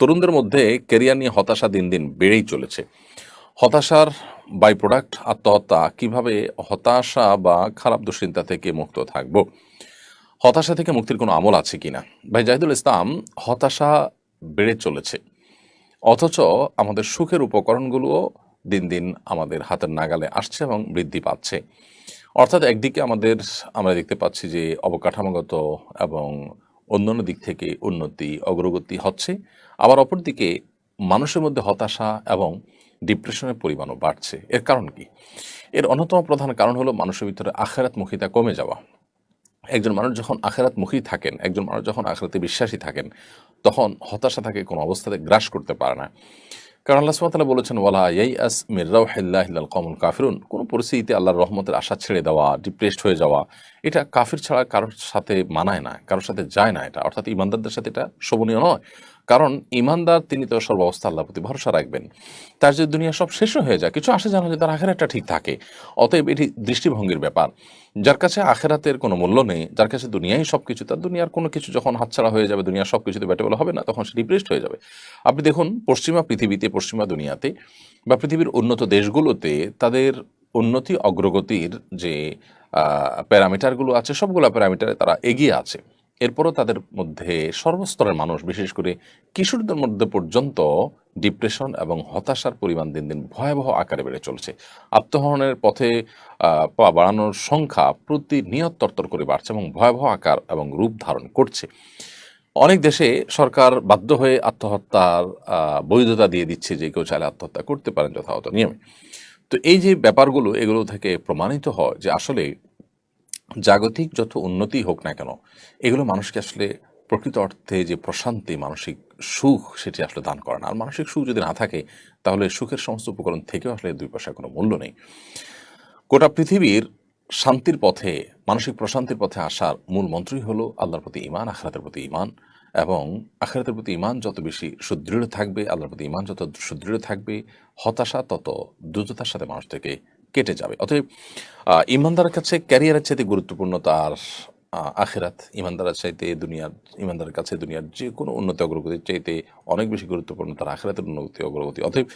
তরুণদের মধ্যে ক্যারিয়ার নিয়ে হতাশা দিন দিন বেড়েই চলেছে। হতাশার বাই প্রোডাক্ট আত্মহত্যা। কিভাবে হতাশা বা খারাপ দুশ্চিন্তা থেকে মুক্ত থাকব? হতাশা থেকে মুক্তির কোনো আমল আছে কিনা? ভাই জাহিদুল ইসলাম, হতাশা বেড়ে চলেছে, অথচ আমাদের সুখের উপকরণগুলোও দিন দিন আমাদের হাতের নাগালে আসছে এবং বৃদ্ধি পাচ্ছে। অর্থাৎ একদিকে আমরা দেখতে পাচ্ছি যে অবকাঠামোগত এবং অন্যান্য দিক থেকে উন্নতি অগ্রগতি হচ্ছে, আবার অপরদিকে মানুষের মধ্যে হতাশা এবং ডিপ্রেশনের পরিমাণও বাড়ছে। এর কারণ কি? এর অন্যতম প্রধান কারণ হলো মানুষের ভিতরে আখিরাতমুখিতা কমে যাওয়া। একজন মানুষ যখন আখিরাতমুখী থাকেন, একজন মানুষ যখন আখিরাতে বিশ্বাসী থাকেন, তখন হতাশা তাকে কোনো অবস্থাতে গ্রাস করতে পারে না। কারণ আল্লাহ সুবহানাহু ওয়া তাআলা বলেছেন, ওয়ালা ইয়াইআস মির রাউহিল্লাহি ইল্লাল কওমুল কাফিরুন। কোনো পরিস্থিতিতে আল্লাহর রহমতের আশা ছেড়ে দেওয়া, ডিপ্রেসড হয়ে যাওয়া, এটা কাফির ছাড়া কারোর সাথে মানায় না, কারোর সাথে যায় না এটা। অর্থাৎ ঈমানদারদের সাথে এটা শোভনীয় নয়। কারণ ঈমানদার তিনি তো সর্বাবস্থা আল্লাহর প্রতি ভরসা রাখবেন। তার যদি দুনিয়া সব শেষ হয়ে যায়, কিছু আসে জানা যে তার আখিরাতটা ঠিক থাকে। অতএব এটি দৃষ্টিভঙ্গির ব্যাপার। যার কাছে আখিরাতের কোনো মূল্য নেই, যার কাছে দুনিয়াই সবকিছু, তার দুনিয়ার কোনো কিছু যখন হাতছাড়া হয়ে যাবে, দুনিয়ার সবকিছুতে ব্যাটেবল হবে না, তখন সে ডিপ্রেসড হয়ে যাবে। আপনি দেখুন পশ্চিমা পৃথিবীতে, পশ্চিমা দুনিয়াতে বা পৃথিবীর উন্নত দেশগুলোতে তাদের উন্নতি অগ্রগতির যে প্যারামিটারগুলো আছে, সবগুলো প্যারামিটারে তারা এগিয়ে আছে। এরপরও তাদের মধ্যে সর্বস্তরের মানুষ, বিশেষ করে কিশোরদের মধ্যে পর্যন্ত ডিপ্রেশন এবং হতাশার পরিমাণ দিন দিন ভয়াবহ আকারে বেড়ে চলছে। আত্মহননের পথে পা বাড়ানোর সংখ্যা প্রতিনিয়ত তরতর করে বাড়ছে এবং ভয়াবহ আকার এবং রূপ ধারণ করছে। অনেক দেশে সরকার বাধ্য হয়ে আত্মহত্যার বৈধতা দিয়ে দিচ্ছে, যে কেউ চাইলে আত্মহত্যা করতে পারেন যথাযথ নিয়মে। তো এই যে ব্যাপারগুলো, এগুলো থেকে প্রমাণিত হয় যে আসলে জাগতিক যত উন্নতি হোক না কেন, এগুলো মানুষকে আসলে প্রকৃত অর্থে যে প্রশান্তি, মানসিক সুখ, সেটি আসলে দান করে না। আর মানসিক সুখ যদি না থাকে, তাহলে সুখের সমস্ত উপকরণ থেকেও আসলে দুই পয়সার কোনো মূল্য নেই। গোটা পৃথিবীর শান্তির পথে, মানসিক প্রশান্তির পথে আসার মূল মন্ত্রই হলো আল্লাহর প্রতি ঈমান, আখিরাতের প্রতি ঈমান। এবং আখিরাতের প্রতি ঈমান যত বেশি সুদৃঢ় থাকবে, আল্লাহর প্রতি ঈমান যত সুদৃঢ় থাকবে, হতাশা তত দ্রুততার সাথে মানুষ থেকে কেটে যাবে। অতএব ঈমানদারের কাছে ক্যারিয়ারের চাইতে গুরুত্বপূর্ণ তার আখিরাত। ঈমানদারের কাছে দুনিয়ার যে কোনো উন্নতি অগ্রগতির চাইতে অনেক বেশি গুরুত্বপূর্ণ তার আখিরাতের উন্নতি অগ্রগতি। অতএব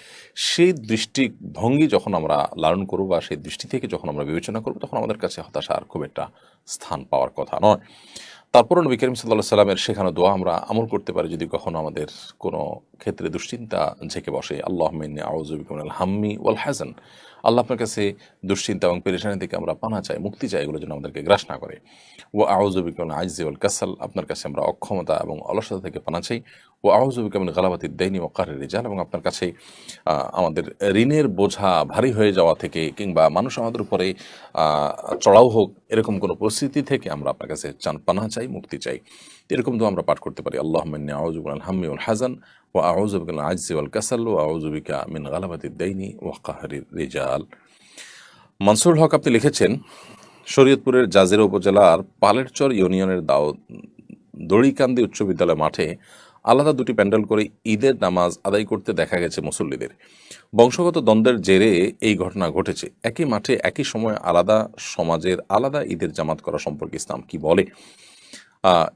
সেই দৃষ্টিভঙ্গি যখন আমরা লালন করব বা সেই দৃষ্টি থেকে যখন আমরা বিবেচনা করব, তখন আমাদের কাছে হতাশা আর খুব একটা স্থান পাওয়ার কথা নয়। তারপরও নবী করিম সাল্লাল্লাহু আলাইহি সাল্লামের শেখানো দোয়া আমরা আমল করতে পারি যদি কখনো আমাদের কোনো ক্ষেত্রে দুশ্চিন্তা ঝেঁকে বসে। আল্লাহুম্মা ইন্নী আউযু বিকা মিনাল হাম্মি ওয়াল হাযান। আল্লাহ আপনার কাছে দুশ্চিন্তা এবং পেরেশানি থেকে আমরা পানা চাই, মুক্তি চাই, এগুলো যেন আমাদেরকে গ্রাস না করে। ওয়া আউযু বিকা মিনাল আজজি ওয়াল কাসাল। আপনার কাছে আমরা অক্ষমতা এবং অলসতা থেকে পানা চাই। ওয়া আউযু বিকা মিন গালাবাতিদ দাইনি ওয়া কাহরির রিজাল। এবং আপনার কাছে আমাদের ঋণের বোঝা ভারী হয়ে যাওয়া থেকে, কিংবা মানুষ আমাদের উপরে চড়াও হোক, এরকম কোনো পরিস্থিতি থেকে আমরা আপনার কাছে পানাহ চাই, মুক্তি চাই। এরকম তো আমরা পাঠ করতে পারি, আল্লাহুম্মা ইন্নী আউযু বিকা মিনাল হাম্মি ওয়াল হাযান ওয়া আউযু বিকা মিনাল আজজি ওয়াল কাসাল ওয়া আউযু বিকা মিন গালাবাতিদ দাইনি ওয়া কাহরির রিজাল। মনসুরুল হক আপনি লিখেছেন, শরীয়তপুরের জাজিরা উপজেলার পালেরচর ইউনিয়নের দড়িকান্দি উচ্চ বিদ্যালয় মাঠে আলাদা দুটি প্যান্ডেল করে ঈদের নামাজ আদায় করতে দেখা গেছে মুসল্লিদের। বংশগত দ্বন্দ্বের জেরে এই ঘটনা ঘটেছে। একই মাঠে একই সময় আলাদা সমাজের আলাদা ঈদের জামাত করা সম্পর্কে ইসলাম কি বলে?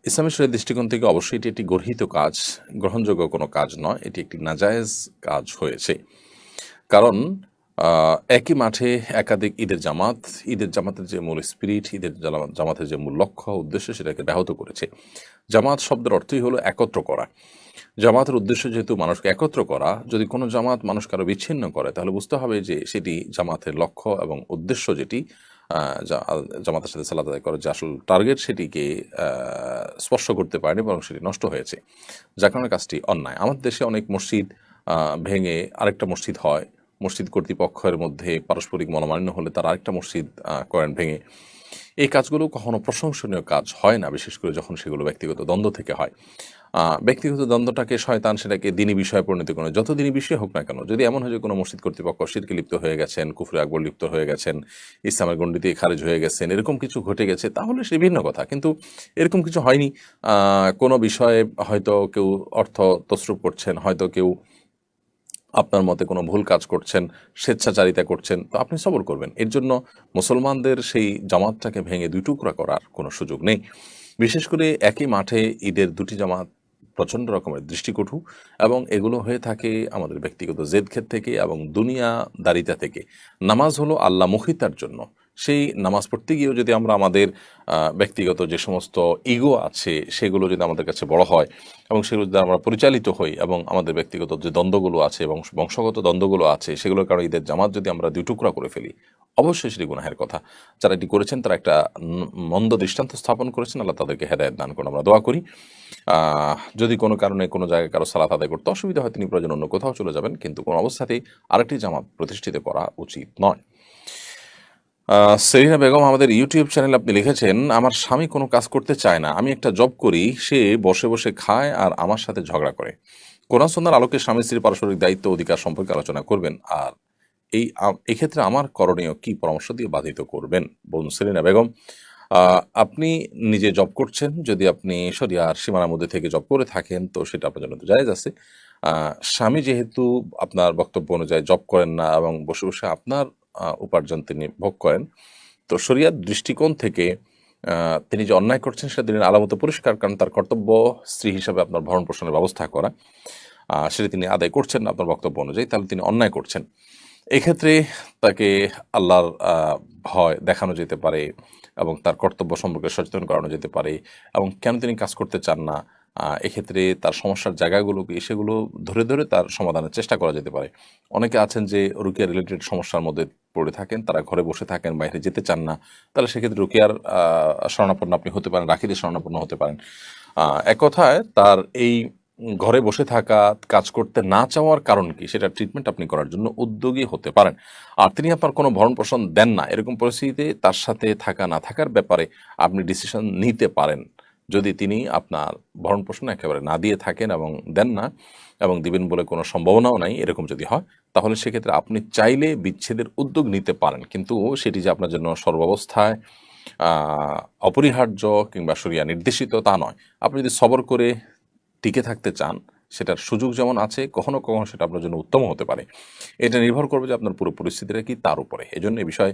ইসলামী শরীয়তের দৃষ্টিকোণ থেকে অবশ্যই এটি একটি গর্হিত কাজ, গ্রহণযোগ্য কোনো কাজ নয়। এটি একটি নাজায়েজ কাজ হয়েছে। কারণ একই মাঠে একাধিক ঈদের জামাতের যে মূল স্পিরিট, জামাতের যে মূল লক্ষ্য উদ্দেশ্য, সেটাকে ব্যাহত করেছে। জামাত শব্দের অর্থই হলো একত্র করা। জামাতের উদ্দেশ্য যেহেতু মানুষকে একত্র করা, যদি কোনো জামাত মানুষকে আরো বিচ্ছিন্ন করে, তাহলে বুঝতে হবে যে সেটি জামাতের লক্ষ্য এবং উদ্দেশ্য, যেটি জামাতের সাথে সালাত আদায় করার যে আসল টার্গেট, সেটিকে স্পর্শ করতে পারেনি, বরং সেটি নষ্ট হয়েছে, যার কারণে কাজটি অন্যায়। আমাদের দেশে অনেক মসজিদ ভেঙে আরেকটা মসজিদ হয়। মসজিদ কর্তৃপক্ষের মধ্যে পারস্পরিক মনোমালিন্য হলে তারা আরেকটা মসজিদ করেন ভেঙে। এই কাজগুলো কখনো প্রশংসনীয় কাজ হয় না, বিশেষ করে যখন সেগুলো ব্যক্তিগত দ্বন্দ্ব থেকে হয়। ব্যক্তিগত দ্বন্দ্বটাকে শয়তান সেটাকে দিনী বিষয়ে পরিণত করে, যত দিনী বিষয় হোক না কেন। যদি এমন হয় যে কোনো মসজিদ কর্তৃপক্ষ শিরকে লিপ্ত হয়ে গেছেন, কুফরে আকবর লিপ্ত হয়ে গেছেন, ইসলামের গণ্ডিতে খারিজ হয়ে গেছেন, এরকম কিছু ঘটে গেছে, তাহলে সে ভিন্ন কথা। কিন্তু এরকম কিছু হয়নি। কোনো বিষয়ে হয়তো কেউ অর্থ তসরুপ করছেন, হয়তো কেউ আপনার মতে কোনো ভুল কাজ করছেন, স্বেচ্ছাচারিতা করছেন, তো আপনি সবর করবেন। এর জন্য মুসলমানদের সেই জামাতটাকে ভেঙে দুই টুকরা করার কোনো সুযোগ নেই। বিশেষ করে একই মাঠে ঈদের দুটি জামাত প্রচণ্ড রকমের দৃষ্টিকটু, এবং এগুলো হয়ে থাকে আমাদের ব্যক্তিগত জেদখের থেকে এবং দুনিয়াদারিতা থেকে। নামাজ হলো আল্লাহমুখিতার জন্য। সেই নামাজ পড়তে গিয়েও যদি আমরা আমাদের ব্যক্তিগত যে সমস্ত ইগো আছে সেগুলো যদি আমাদের কাছে বড় হয় এবং সেগুলো যদি আমরা পরিচালিত হই, এবং আমাদের ব্যক্তিগত যে দ্বন্দ্বগুলো আছে এবং বংশগত দ্বন্দ্বগুলো আছে সেগুলোর কারণে ঈদের জামাত যদি আমরা দুই টুকরা করে ফেলি, অবশ্যই সেটি গুনাহের কথা। যারা এটি করেছেন তারা একটা মন্দ দৃষ্টান্ত স্থাপন করেছেন। আল্লাহ তাদেরকে হেদায়েত দান করুন, আমরা দোয়া করি। যদি কোনো কারণে কোনো জায়গায় কারো সালাত আদায় করতে অসুবিধা হয় তিনি প্রয়োজন অন্য কোথাও চলে যাবেন, কিন্তু কোনো অবস্থাতেই আরেকটি জামাত প্রতিষ্ঠিত করা উচিত নয়। সেরিনা বেগম আমাদের ইউটিউব চ্যানেল আপনি লিখেছেন, আমার স্বামী কোনো কাজ করতে চায় না, আমি একটা জব করি, সে বসে বসে খায় আর আমার সাথে ঝগড়া করে। কোরআন সুন্নাহর আলোকে স্বামী স্ত্রীর পারস্পরিক দায়িত্ব অধিকার সম্পর্কে আলোচনা করবেন, আর এক্ষেত্রে আমার করণীয় কি পরামর্শ দিয়ে বাধিত করবেন। বোন সেলিনা বেগম, আপনি নিজে জব করছেন, যদি আপনি শরিয়ার সীমানার মধ্যে থেকে জব করে থাকেন তো সেটা আপনার জন্য তো জায়েজ আছে। স্বামী যেহেতু আপনার বক্তব্য অনুযায়ী জব করেন না এবং বসে বসে আপনার উপার্জন তিনি ভোগ করেন, তো শরিয়ার দৃষ্টিকোণ থেকে তিনি যে অন্যায় করছেন সেটা তিনি আলামত পরিষ্কার, কারণ তার কর্তব্য স্ত্রী হিসাবে আপনার ভরণ পোষণের ব্যবস্থা করা, সেটা তিনি আদায় করছেন না আপনার বক্তব্য অনুযায়ী, তাহলে তিনি অন্যায় করছেন। এক্ষেত্রে তাকে আল্লাহর ভয় দেখানো যেতে পারে এবং তার কর্তব্য সম্পর্কে সচেতন করানো যেতে পারে, এবং কেন তিনি কাজ করতে চান না এক্ষেত্রে তার সমস্যার জায়গাগুলোকে সেগুলো ধরে ধরে তার সমাধানের চেষ্টা করা যেতে পারে। অনেকে আছেন যে রুকিয়া রিলেটেড সমস্যার মধ্যে পড়ে থাকেন, তারা ঘরে বসে থাকেন, বাইরে যেতে চান না, তাহলে সেক্ষেত্রে রুকিয়ার শরণাপন্ন আপনি হতে পারেন, রাখিদের শরণাপন্ন হতে পারেন। এক কথায় তার এই ঘরে বসে থাকা, কাজ করতে না চাওয়ার কারণ কি সেটা ট্রিটমেন্ট আপনি করার জন্য উদ্যোগী হতে পারেন। আর তিনি আপনার কোনো ভরণ পোষণ দেন না, এরকম পরিস্থিতিতে তার সাথে থাকা না থাকার ব্যাপারে আপনি ডিসিশন নিতে পারেন। যদি তিনি আপনার ভরণ পোষণ একেবারে না দিয়ে থাকেন এবং দেন না এবং দিবেন বলে কোনো সম্ভাবনাও নাই, এরকম যদি হয় তাহলে সেক্ষেত্রে আপনি চাইলে বিচ্ছেদের উদ্যোগ নিতে পারেন, কিন্তু সেটি যে আপনার জন্য সর্বাবস্থায় অপরিহার্য কিংবা শরিয়া নির্দেশিত তা নয়। আপনি যদি সবর করে টিকে থাকতে চান, সেটার সুযোগ যেমন আছে, কখনো কখনো সেটা আপনার জন্য উত্তম হতে পারে। এটা নির্ভর করবে যে আপনার পুরো পরিস্থিতিটা কি তার উপরে। এজন্য এই বিষয়ে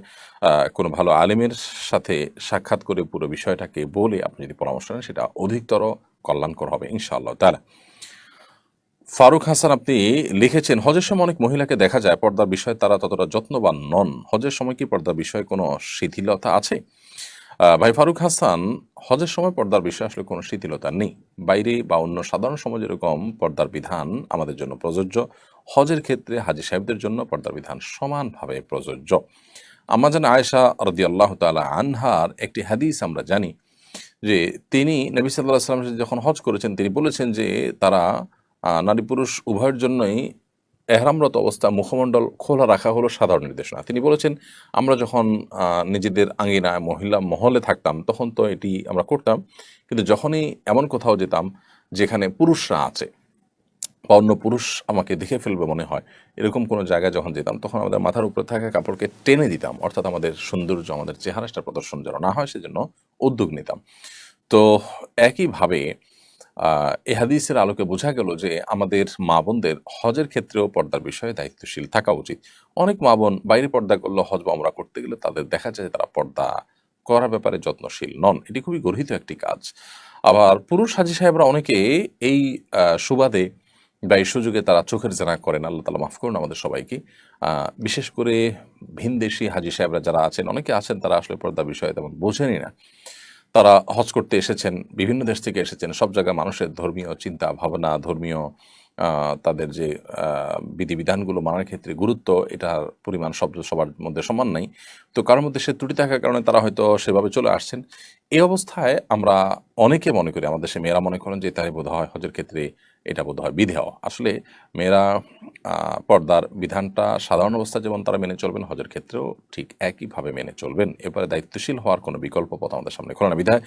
কোনো ভালো আলেমের সাথে সাক্ষাৎ করে পুরো বিষয়টাকে বলে আপনি যদি পরামর্শ নেন সেটা অধিকতর কল্যাণকর হবে ইনশাআল্লাহ তাআলা। ফারুক হাসান আপনি লিখেছেন, হজের সময় অনেক মহিলাকে দেখা যায় পর্দার বিষয়ে তারা ততটা যত্নবান নন, হজের সময় কি পর্দার বিষয়ে কোনো শিথিলতা আছে? ভাই ফারুক হাসান, হজের সময় পর্দার বিষয়ে আসলে কোনো শিথিলতা নেই। বাইরে বা অন্য সাধারণ সমাজ যেরকম পর্দার বিধান আমাদের জন্য প্রযোজ্য, হজের ক্ষেত্রে হাজী সাহেবদের জন্য পর্দার বিধান সমানভাবে প্রযোজ্য। আম্মাজান আয়েশা রাদিয়াল্লাহু তাআলা আনহার একটি হাদিস আমরা জানি যে তিনি নবী সাল্লাল্লাহু আলাইহি ওয়াসাল্লাম যখন হজ করেছেন তিনি বলেছেন যে তারা নারী পুরুষ উভয়ের জন্যই এহরামরত অবস্থা মুখমণ্ডল খোলা রাখা হলো সাধারণ নির্দেশনা। তিনি বলেছেন আমরা যখন নিজেদের আঙ্গিনায় মহিলা মহলে থাকতাম তখন তো এটি আমরা করতাম, কিন্তু যখনই এমন কোথাও যেতাম যেখানে পুরুষরা আছে বা অন্য পুরুষ আমাকে দেখে ফেলবে মনে হয়, এরকম কোনো জায়গায় যখন যেতাম তখন আমাদের মাথার উপরে থাকা কাপড়কে টেনে দিতাম, অর্থাৎ আমাদের সৌন্দর্য আমাদের চেহারাটা প্রদর্শন যেন না হয় সেজন্য উদ্যোগ নিতাম। তো একইভাবে এই হাদিসের আলোকে বোঝা গেল যে আমাদের মা বোনদের হজের ক্ষেত্রেও পর্দার বিষয়ে দায়িত্বশীল থাকা উচিত। অনেক মা বোন বাইরে পর্দা করলে হজ বা ওমরা করতে গেলে তাদের দেখা যায় তারা পর্দা করার ব্যাপারে যত্নশীল নন, এটি খুবই গর্হিত একটি কাজ। আবার পুরুষ হাজী সাহেবরা অনেকে এই সুবাদে বা এই সুযোগে তারা চোখের জেনা করেন, আল্লাহ তাআলা মাফ করুন আমাদের সবাইকে। বিশেষ করে ভিনদেশি হাজী সাহেবরা যারা আছেন, অনেকে আছেন তারা আসলে পর্দা বিষয়ে তেমন বোঝেনই না। তারা হজ করতে এসেছেন, বিভিন্ন দেশ থেকে এসেছেন, সব জায়গায় মানুষের ধর্মীয় চিন্তা ভাবনা, ধর্মীয় তাদের যে বিধিবিধানগুলো মানার ক্ষেত্রে গুরুত্ব, এটার পরিমাণ সবার মধ্যে সমান নাই। তো কারোর মধ্যে সে ত্রুটি থাকার কারণে তারা হয়তো সেভাবে চলে আসছেন। এই অবস্থায় আমরা অনেকে মনে করি, আমাদের দেশে মেয়েরা মনে করেন যে তাই বোধ হয় হজের ক্ষেত্রে এটা বোধ হয় বিধেয়। আসলে মেয়েরা পর্দার বিধানটা সাধারণ অবস্থা যেমন তারা মেনে চলবেন, হজের ক্ষেত্রেও ঠিক একইভাবে মেনে চলবেন। এবারে দায়িত্বশীল হওয়ার কোনো বিকল্প পথ আমাদের সামনে খোলা না। বিধায়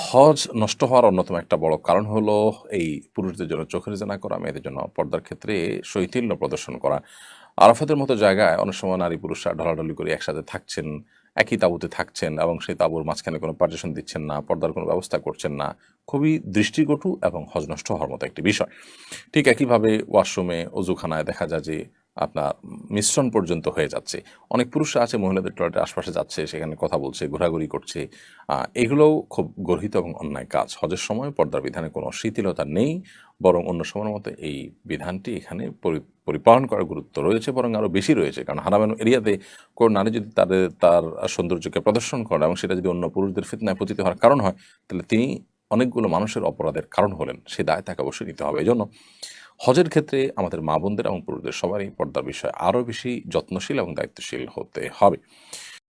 হজ নষ্ট হওয়ার অন্যতম একটা বড় কারণ হলো এই পুরুষদের জন্য চোখের জেনা করা, মেয়েদের জন্য পর্দার ক্ষেত্রে শৈথিল্য প্রদর্শন করা। আরাফাতের মতো জায়গায় অনেক সময় নারী পুরুষরা ঢলাঢলি করে একসাথে থাকছেন, একই তাঁবুতে থাকছেন এবং সেই তাঁবুর মাঝখানে কোনো পার্টিশন দিচ্ছেন না, পর্দার কোনো ব্যবস্থা করছেন না। খুবই দৃষ্টিকটু এবং হজ নষ্ট হওয়ার মতো একটি বিষয়। ঠিক একইভাবে ওয়াশরুমে, অজুখানায় দেখা যায় যে আপনার মিশ্রণ পর্যন্ত হয়ে যাচ্ছে। অনেক পুরুষরা আছে মহিলাদের টয়লেটের আশপাশে যাচ্ছে, সেখানে কথা বলছে, ঘোরাঘুরি করছে। এগুলোও খুব গর্হিত এবং অন্যায় কাজ। হজের সময় পর্দার বিধানে কোনো শিথিলতা নেই, বরং অন্য সময়ের মতো এই বিধানটি এখানে পরিপালন করার গুরুত্ব রয়েছে, বরং আরও বেশি রয়েছে। কারণ হারাম এরিয়াতে কোনো নারী যদি তার সৌন্দর্যকে প্রদর্শন করে এবং সেটা যদি অন্য পুরুষদের ফিতনায় পতিত হওয়ার কারণ হয়, তাহলে তিনি অনেকগুলো মানুষের অপরাধের কারণ হলেন। সে দায় তাকে অবশ্যই নিতে হবে। এজন্য হজের ক্ষেত্রে আমাদের মা বোনদের এবং পুরুষদের সবারই পর্দার বিষয়ে আরও বেশি যত্নশীল এবং দায়িত্বশীল হতে হবে।